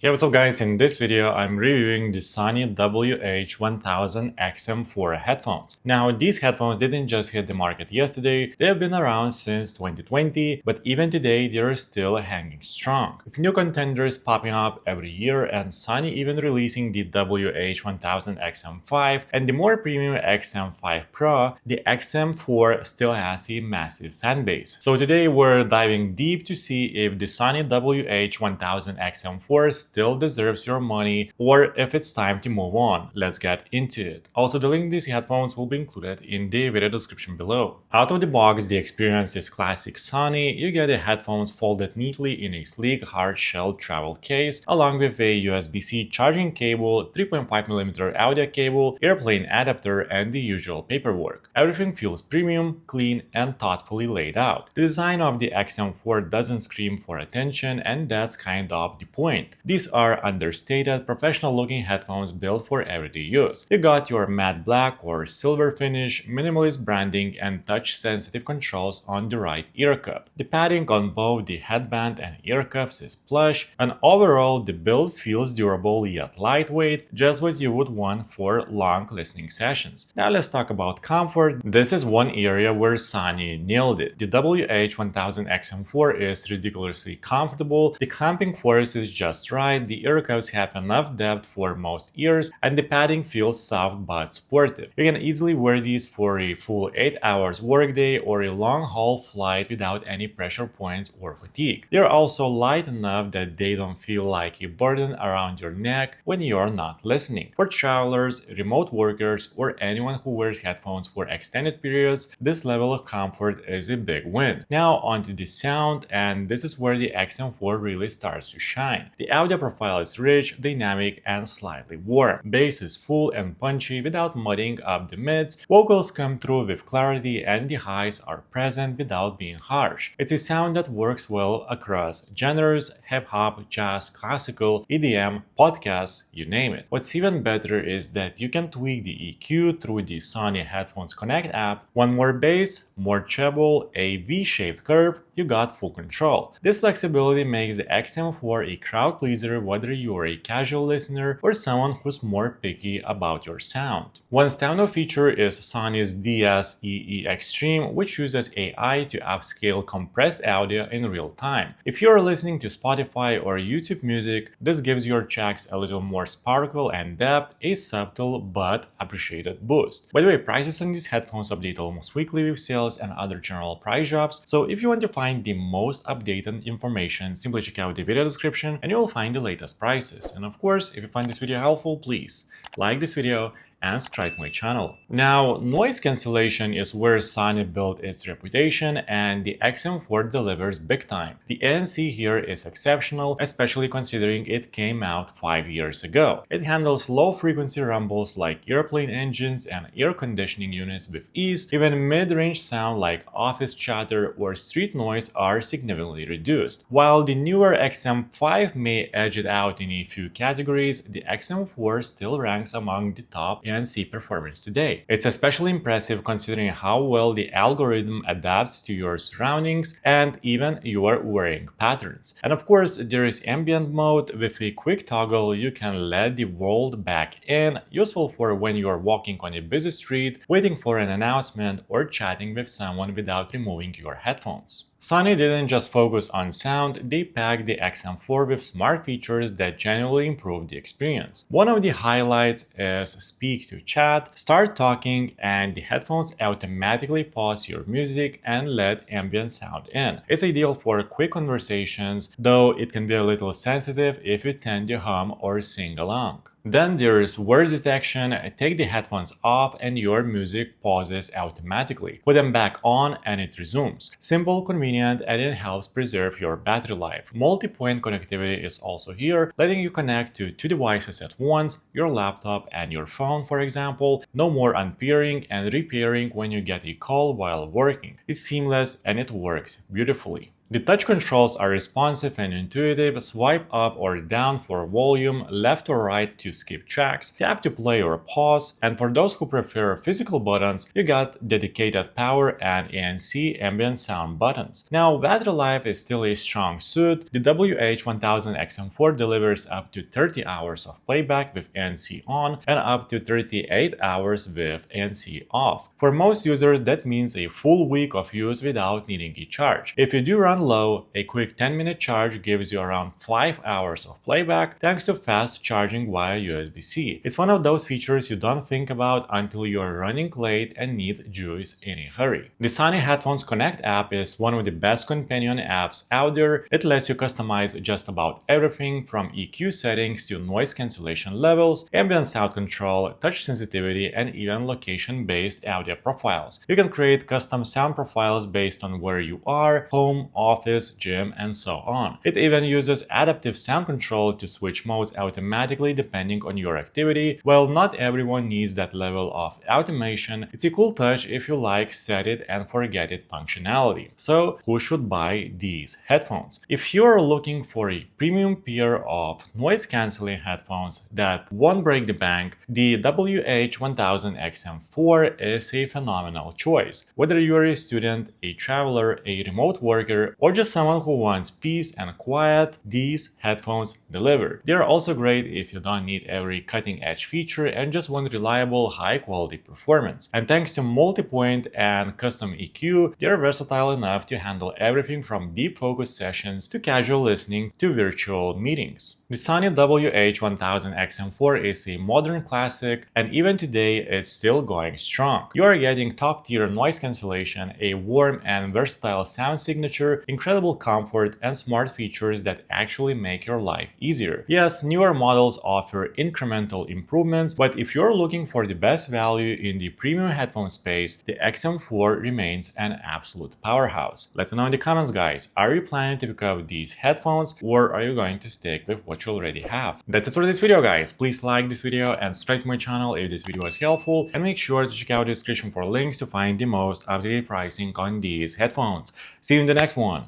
Hey, what's up guys? In this video, I'm reviewing the Sony WH-1000XM4 headphones. Now, these headphones didn't just hit the market yesterday, they have been around since 2020, but even today, they're still hanging strong. With new contenders popping up every year and Sony even releasing the WH-1000XM5 and the more premium XM5 Pro, the XM4 still has a massive fan base. So today, we're diving deep to see if the Sony WH-1000XM4 still deserves your money or if it's time to move on. Let's get into it. Also, the link to these headphones will be included in the video description below. Out of the box, the experience is classic Sony. You get the headphones folded neatly in a sleek hard-shell travel case along with a USB-C charging cable, 3.5mm audio cable, airplane adapter, and the usual paperwork. Everything feels premium, clean, and thoughtfully laid out. The design of the XM4 doesn't scream for attention, and that's kind of the point. These are understated, professional-looking headphones built for everyday use. You got your matte black or silver finish, minimalist branding, and touch-sensitive controls on the right ear cup. The padding on both the headband and ear cups is plush, and overall the build feels durable yet lightweight, just what you would want for long listening sessions. Now let's talk about comfort. This is one area where Sony nailed it. The WH-1000XM4 is ridiculously comfortable, the clamping force is just right, the ear cups have enough depth for most ears, and the padding feels soft but supportive. You can easily wear these for a full 8 hours workday or a long-haul flight without any pressure points or fatigue. They're also light enough that they don't feel like a burden around your neck when you're not listening. For travelers, remote workers, or anyone who wears headphones for extended periods, this level of comfort is a big win. Now onto the sound, and this is where the XM4 really starts to shine. The audio profile is rich, dynamic, and slightly warm. Bass is full and punchy without mudding up the mids. Vocals come through with clarity, and the highs are present without being harsh. It's a sound that works well across genres: hip-hop, jazz, classical, EDM, podcasts, you name it. What's even better is that you can tweak the EQ through the Sony Headphones Connect app. One more bass, more treble, a V-shaped curve, you got full control. This flexibility makes the XM4 a crowd pleaser whether you're a casual listener or someone who's more picky about your sound. One standout feature is Sony's DSEE Extreme, which uses AI to upscale compressed audio in real time. If you're listening to Spotify or YouTube music, this gives your tracks a little more sparkle and depth, a subtle but appreciated boost. By the way, prices on these headphones update almost weekly with sales and other general price drops, so if you want to find the most updated information, simply check out the video description and you'll find the latest prices. And of course, if you find this video helpful, please like this video and subscribe to my channel. Now, noise cancellation is where Sony built its reputation, and the XM4 delivers big time. The ANC here is exceptional, especially considering it came out 5 years ago. It handles low-frequency rumbles like airplane engines and air conditioning units with ease. Even mid-range sound like office chatter or street noise are significantly reduced. While the newer XM5 may edge it out in a few categories, the XM4 still ranks among the top ANC performance today. It's especially impressive considering how well the algorithm adapts to your surroundings and even your wearing patterns. And of course, there is ambient mode. With a quick toggle, you can let the world back in, useful for when you're walking on a busy street, waiting for an announcement, or chatting with someone without removing your headphones. Sony didn't just focus on sound, they packed the XM4 with smart features that genuinely improve the experience. One of the highlights is Speak to Chat. Start talking and the headphones automatically pause your music and let ambient sound in. It's ideal for quick conversations, though it can be a little sensitive if you tend to hum or sing along. Then there is word detection. Take the headphones off and your music pauses automatically. Put them back on and it resumes. Simple, convenient, and it helps preserve your battery life. Multi-point connectivity is also here, letting you connect to 2 devices at once, your laptop and your phone, for example. No more unpairing and repairing when you get a call while working. It's seamless and it works beautifully. The touch controls are responsive and intuitive. Swipe up or down for volume, left or right to skip tracks, tap to play or pause, and for those who prefer physical buttons, you got dedicated power and ANC ambient sound buttons. Now, battery life is still a strong suit. The WH-1000XM4 delivers up to 30 hours of playback with ANC on and up to 38 hours with ANC off. For most users, that means a full week of use without needing a charge. If you do run low, a quick 10-minute charge gives you around 5 hours of playback thanks to fast charging via USB-C. It's one of those features you don't think about until you're running late and need juice in a hurry. The Sony Headphones Connect app is one of the best companion apps out there. It lets you customize just about everything from EQ settings to noise cancellation levels, ambient sound control, touch sensitivity, and even location-based audio profiles. You can create custom sound profiles based on where you are, home, office, gym, and so on. It even uses adaptive sound control to switch modes automatically depending on your activity. While not everyone needs that level of automation, it's a cool touch if you like set it and forget it functionality. So, who should buy these headphones? If you're looking for a premium pair of noise-canceling headphones that won't break the bank, the WH-1000XM4 is a phenomenal choice. Whether you're a student, a traveler, a remote worker, or just someone who wants peace and quiet, these headphones deliver. They're also great if you don't need every cutting-edge feature and just want reliable, high-quality performance. And thanks to multi-point and custom EQ, they're versatile enough to handle everything from deep focus sessions to casual listening to virtual meetings. The Sony WH-1000XM4 is a modern classic, and even today it's still going strong. You are getting top-tier noise cancellation, a warm and versatile sound signature, incredible comfort, and smart features that actually make your life easier. Yes, newer models offer incremental improvements, but if you're looking for the best value in the premium headphone space, the XM4 remains an absolute powerhouse. Let me know in the comments, guys. Are you planning to pick up these headphones, or are you going to stick with what you already have? That's it for this video, guys. Please like this video and subscribe to my channel if this video was helpful, and make sure to check out the description for links to find the most up-to-date pricing on these headphones. See you in the next one.